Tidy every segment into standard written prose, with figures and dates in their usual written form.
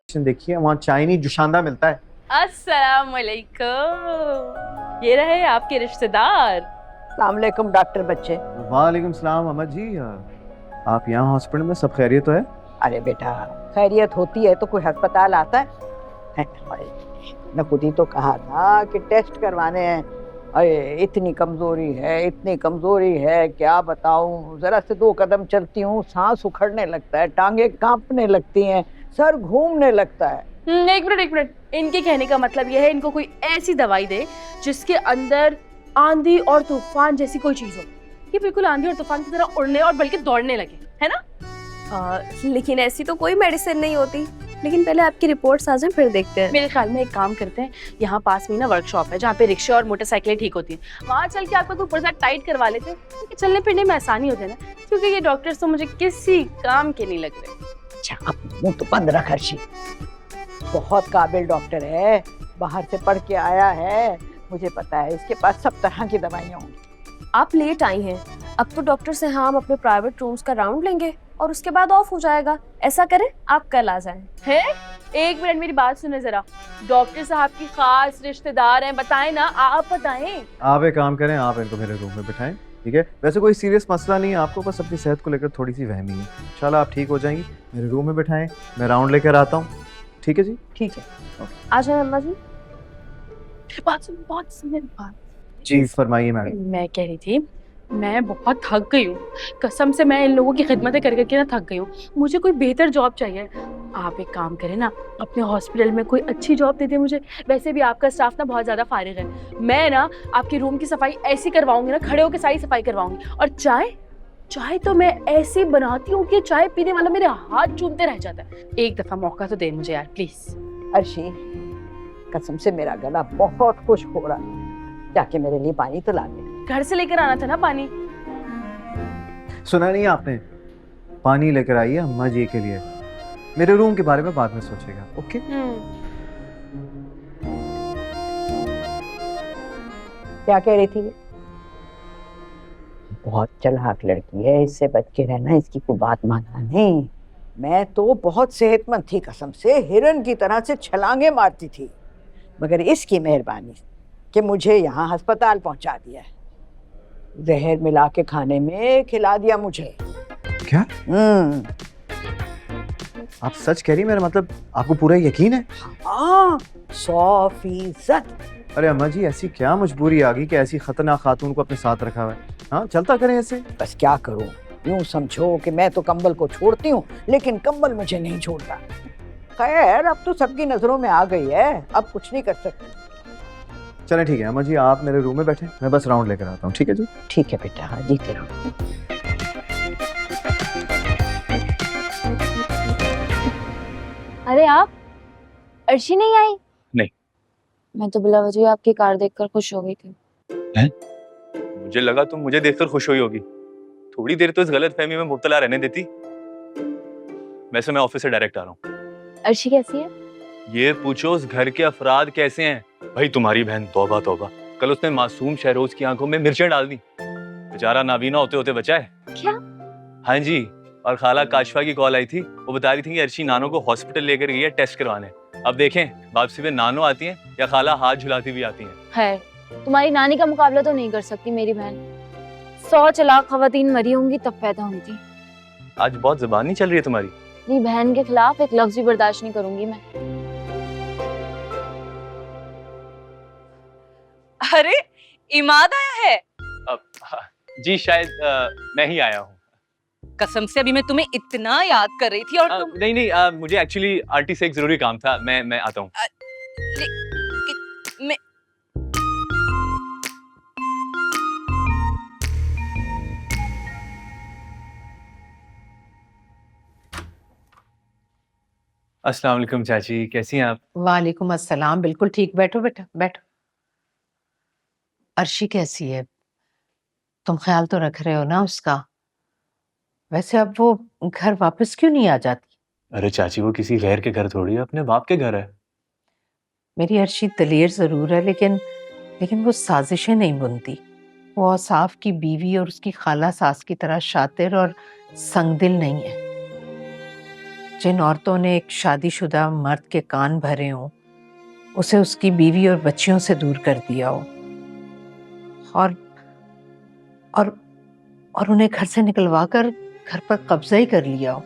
देखिए वहाँ चाइनीज जुशांदा मिलता है। अस्सलाम वालेकुम, ये रहे आपके रिश्तेदार। अस्सलाम वालेकुम डॉक्टर बच्चे। वालेकुम सलाम अहमद जी। आप यहाँ हॉस्पिटल में सब खैरियत तो है? अरे बेटा, खैरियत होती है तो कोई अस्पताल आता है? मैं खुद ही तो कहा था कि टेस्ट करवाने हैं। अरे इतनी कमजोरी है, इतनी कमजोरी है, क्या बताऊं। जरा से 2 कदम चलती हूँ सांस उखड़ने लगता है, टांगे कांपने लगती हैं, सर घूमने लगता है। एक मिनट, इनके कहने का मतलब यह है इनको कोई ऐसी दवाई दे जिसके अंदर आंधी और तूफान जैसी कोई चीज हो, ये बिल्कुल आंधी और तूफान की तरह उड़ने और बल्कि दौड़ने लगे, है ना? लेकिन ऐसी तो कोई मेडिसिन नहीं होती। लेकिन पहले आपकी रिपोर्ट्स आ जाएं फिर देखते हैं। मेरे ख्याल में एक काम करते हैं, यहाँ पास में ना वर्कशॉप है जहाँ पे रिक्शा और मोटरसाइकिलें ठीक होती हैं, वहाँ चल के आपका कोई पुर्जा टाइट करवा लेते हैं क्योंकि चलने फिरने में आसानी हो जाए ना, क्योंकि ये डॉक्टर्स तो मुझे किसी काम के नहीं लग रहे। अच्छा अब मुंह तो बंद रख हर्षी, बहुत काबिल डॉक्टर है, बाहर से पढ़ के आया है, मुझे पता है इसके पास सब तरह की दवाइयाँ होंगी। आप लेट आई हैं, अब तो डॉक्टर से हम अपने प्राइवेट रूम्स का राउंड लेंगे और उसके बाद ऑफ हो जाएगा। ऐसा करें आप कल आ जाएं। है? एक मिनट मेरी बात सुने जरा, डॉक्टर साहब की खास रिश्तेदार हैं, बताएं ना, आप बताएं। आप एक काम करें, आप इनको मेरे रूम में बिठाएं, ठीक है? वैसे कोई सीरियस मसला नहीं है आपको, बस अपनी सेहत को लेकर थोड़ी सी वहमी है। इंशाल्लाह आप ठीक हो जाएंगी। मेरे रूम में बिठाएं, मैं राउंड लेकर आता हूँ। ठीक है जी? ठीक है, आ जाए अम्मा जी। बात सुन बात। जी फरमाइए मैडम। मैं कह रही थी, मैं बहुत थक गई हूँ, कसम से मैं इन लोगों की खिदमतें कर करके ना थक गई हूँ। मुझे कोई बेहतर जॉब चाहिए। आप एक काम करें ना, अपने हॉस्पिटल में कोई अच्छी जॉब दे दे मुझे। वैसे भी आपका स्टाफ ना बहुत ज़्यादा फारिग है। मैं ना आपके रूम की सफाई ऐसी करवाऊंगी ना, खड़े होकर सारी सफाई करवाऊंगी। और चाय तो मैं ऐसी बनाती हूँ कि चाय पीने वाला मेरे हाथ चूमते रह जाता है। एक दफ़ा मौका तो दे मुझे यार प्लीज़। हर्षी कसम से मेरा गला बहुत खुश हो रहा है, जाके मेरे लिए पानी तो ला दे। घर से लेकर आना था ना पानी। सुना नहीं आपने? पानी लेकर आइए अम्मा जी के लिए। मेरे रूम के बारे में बाद में सोचेगा, ओके? क्या कह रही थी? बहुत चालाक लड़की है, इससे बच के रहना, इसकी कोई बात मानना नहीं। मैं तो बहुत सेहतमंद थी, कसम से हिरन की तरह से छलांगे मारती थी, मगर इसकी मेहरबानी कि मुझे यहाँ अस्पताल पहुंचा दिया है, जहर मिला के खाने में खिला दिया मुझे। क्या आप सच कह रही? मेरा मतलब आपको पूरा यकीन है? हाँ 100%। अरे अम्मा जी ऐसी क्या मजबूरी आ गई कि ऐसी खतरनाक खातून को अपने साथ रखा हुआ है? हाँ चलता करें ऐसे। बस क्या करूं, यूं समझो कि मैं तो कंबल को छोड़ती हूँ लेकिन कंबल मुझे नहीं छोड़ता। खैर अब तो सबकी नजरों में आ गई है, अब कुछ नहीं कर सकते। चलें ठीक है अम्मा जी, आप मेरे रूम में बैठे, मैं बस राउंड लेकर आता हूँ। ठीक है जी? ठीक है बेटा, हाँ जीते रहो। अरे आप, अर्शी नहीं आई? नहीं। मैं तो बिला वजह आपकी कार देखकर खुश हो गई थी। मुझे लगा तुम मुझे देखकर खुश हुई होगी। थोड़ी देर तो इस गलत फहमी में मुब्तला रहने देती। वैसे मैं ऑफिस से डायरेक्ट आ रहा हूँ। अर्शी कैसी है? ये पूछो उस घर के अफराद कैसे हैं। भाई तुम्हारी बहन तौबा तौबा, कल उसने मासूम शहरोज की आंखों में मिर्चें डाल दी। बेचारा नाबीना होते होते बचा है। क्या? हाँ जी, और खाला काशफा की कॉल आई थी, वो बता रही थी कि अर्शी नानो को हॉस्पिटल लेकर गई है टेस्ट करवाने। अब देखें वापसी में नानो आती हैं या खाला हाथ झुलाती भी आती हैं। है, तुम्हारी नानी का मुकाबला तो नहीं कर सकती मेरी बहन। 100 चालाक खवातीन मरी होंगी तब पैदा हुई थी। आज बहुत जुबानी चल रही है तुम्हारी। अपनी बहन के खिलाफ एक लफ्ज भी बर्दाश्त नहीं करूंगी मैं। अरे इमाद आया है? जी शायद मैं ही आया हूँ। कसम से अभी मैं तुम्हें इतना याद कर रही थी और तुम नहीं, मुझे एक्चुअली आरटी से एक जरूरी काम था। मैं आता हूँ। मैं अस्सलाम वालेकुम चाची, कैसी हैं आप? वालेकुम अस्सलाम। बिल्कुल ठीक, बैठो बेटा बैठो। अर्शी कैसी है? तुम ख्याल तो रख रहे हो ना उसका? वैसे अब वो घर वापस क्यों नहीं आ जाती? अरे चाची वो किसी गैर के घर थोड़ी है, अपने बाप के घर है। मेरी अर्शी दलेर जरूर है लेकिन वो साजिशें नहीं बुनती। वो औसाफ की बीवी और उसकी खाला सास की तरह शातिर और संगदिल नहीं है। जिन औरतों ने एक शादीशुदा मर्द के कान भरे हों उसे उसकी बीवी और बच्चियों से दूर कर दिया हो और और और उन्हें घर से निकलवा कर घर पर कब्जा ही कर लिया हो,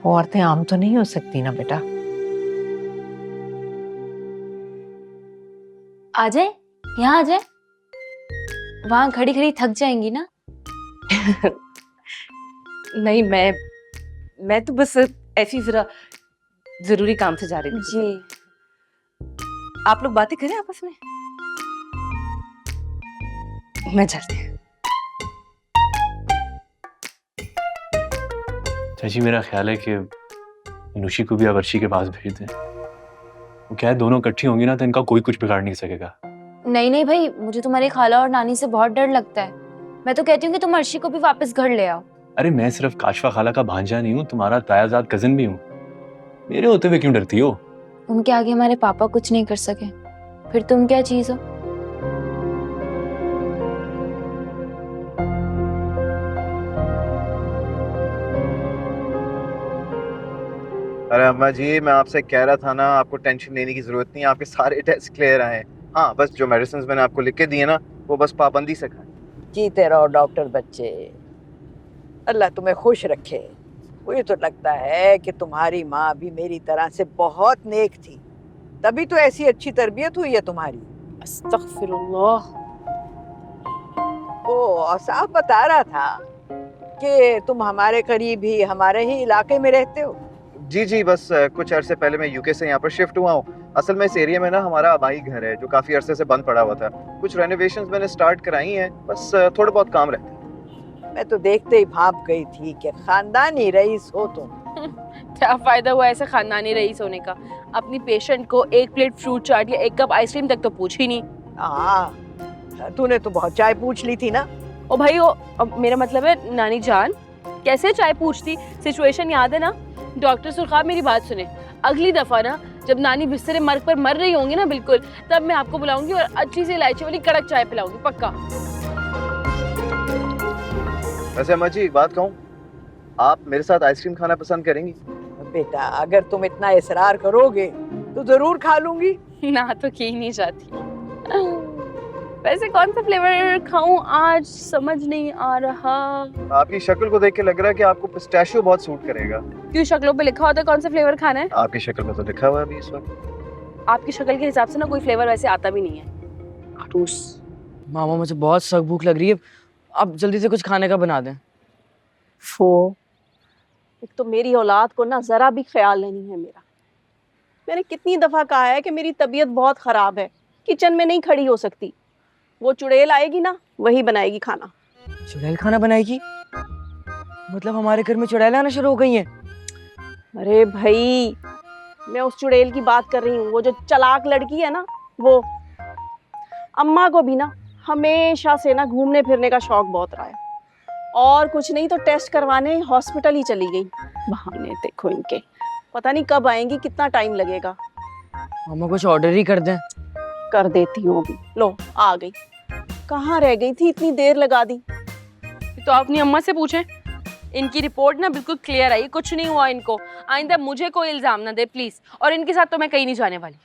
वो औरतें आम तो नहीं हो सकती ना बेटा। आ जाए, यहाँ आ जाए। वहां खड़ी खड़ी थक जाएंगी ना। नहीं, मैं तो बस ऐसी जरा जरूरी काम से जा रही थी। जी आप लोग बातें करें आपस में, मैं चलती हूँ। चाची मेरा ख्याल है कि नुशी को भी अब अर्शी के पास भेज दें। वो क्या है, दोनों इकट्ठी होंगी ना तो इनका कोई कुछ बिगाड़ नहीं सकेगा। नहीं नहीं भाई, मुझे तुम्हारी खाला और नानी से बहुत डर लगता है। मैं तो कहती हूँ कि तुम अर्शी को भी वापस घर ले आओ। अरे मैं सिर्फ काशफा खाला का भांजा नहीं हूँ, तुम्हारा तायाजाद कजिन भी हूँ। मेरे होते हुए क्यों डरती हो? उनके आगे हमारे पापा कुछ नहीं कर सके, फिर तुम क्या चीज हो? अरे अम्मा जी, मैं आपसे कह रहा था ना, आपको टेंशन लेने की जरूरत नहीं है, आपके सारे टेस्ट क्लियर आए। हाँ, बस जो मेडिसिन मैंने आपको लिख के दिए ना, वो बस पाबंदी से खाएं। जीते रहो डॉक्टर बच्चे, अल्लाह तुम्हें खुश रखे। मुझे तो लगता है कि तुम्हारी माँ भी मेरी तरह से बहुत नेक थी, तभी तो ऐसी अच्छी तरबियत हुई है तुम्हारी। अस्तगफिरुल्लाह। वो साहब बता रहा था कि तुम हमारे करीब ही, हमारे ही इलाके में रहते हो। जी जी, बस कुछ अरसे पहले मैं यूके से यहाँ पर शिफ्ट हुआ हूँ। असल में इस एरिया में ना हमारा आबाई घर है जो काफी अरसे से बंद पड़ा हुआ था। कुछ रेनोवेशंस मैंने स्टार्ट कराई हैं, बस थोड़ा बहुत काम रहता है। मैं तो देखते ही भाप गई थी कि खानदानी रईस हो तुम। क्या फायदा हुआ ऐसे खानदानी रईस होने का? अपनी पेशेंट को एक प्लेट फ्रूट चाट या एक कप आइसक्रीम तक तो पूछ ही नहीं। हाँ, तूने तो बहुत चाय पूछ ली थी ना। ओ भाई, मेरा मतलब है नानी जान, कैसे चाय पूछती? सिचुएशन याद है ना? डॉक्टर सुल्खाब मेरी बात सुने, अगली दफा ना जब नानी बिस्तर मर्ग पर मर रही होंगी ना, बिल्कुल तब मैं आपको बुलाऊंगी और अच्छी सी इलायची वाली कड़क चाय पिलाऊंगी, पक्का। वैसे अम्मा जी एक बात कहूँ, आप मेरे साथ आइसक्रीम खाना पसंद करेंगी? बेटा, अगर तुम इतना इसरार करोगे तो जरूर खा लूंगी। ना तो की नहीं जाती। वैसे कौन सा फ्लेवर खाऊं आज समझ नहीं आ रहा। आपकी शक्ल को देख के लग रहा है कि आपको पिस्ताशियो बहुत सूट करेगा। क्यों, शक्लों पे लिखा होता है कौन सा फ्लेवर खाना है? आपकी शक्ल पे तो लिखा हुआ है अभी इस वक्त। आपकी शक्ल के हिसाब से ना कोई फ्लेवर वैसे आता भी नहीं है। खड़ूस। मामा, मुझे बहुत सख्त भूख लग रही है, अब जल्दी से कुछ खाने का बना दें। एक तो मेरी औलाद को ना जरा भी ख्याल नहीं है मेरा। मैंने कितनी दफा कहा है कि मेरी तबीयत बहुत खराब है, किचन में नहीं खड़ी हो सकती। वो चुड़ैल आएगी ना, वही बनाएगी खाना। चुड़ैल खाना बनाएगी? मतलब हमारे घर में चुड़ैल आना शुरू हो गई हैं? अरे भाई, मैं उस चुड़ैल की बात कर रही हूँ, वो जो चालाक लड़की है ना, वो। अम्मा को भी ना हमेशा से ना घूमने फिरने का शौक बहुत रहा है, और कुछ नहीं तो टेस्ट करवाने हॉस्पिटल ही चली गई। बहाने देखो इनके, पता नहीं कब आएंगी, कितना टाइम लगेगा। मामा कुछ ऑर्डर ही कर दें। कर देती हूँ अभी। लो आ गई। कहाँ रह गई थी, इतनी देर लगा दी। तो अपनी अम्मा से पूछें, इनकी रिपोर्ट ना बिल्कुल क्लियर आई, कुछ नहीं हुआ इनको। आइंदा मुझे कोई इल्जाम ना दे प्लीज, और इनके साथ तो मैं कहीं नहीं जाने वाली।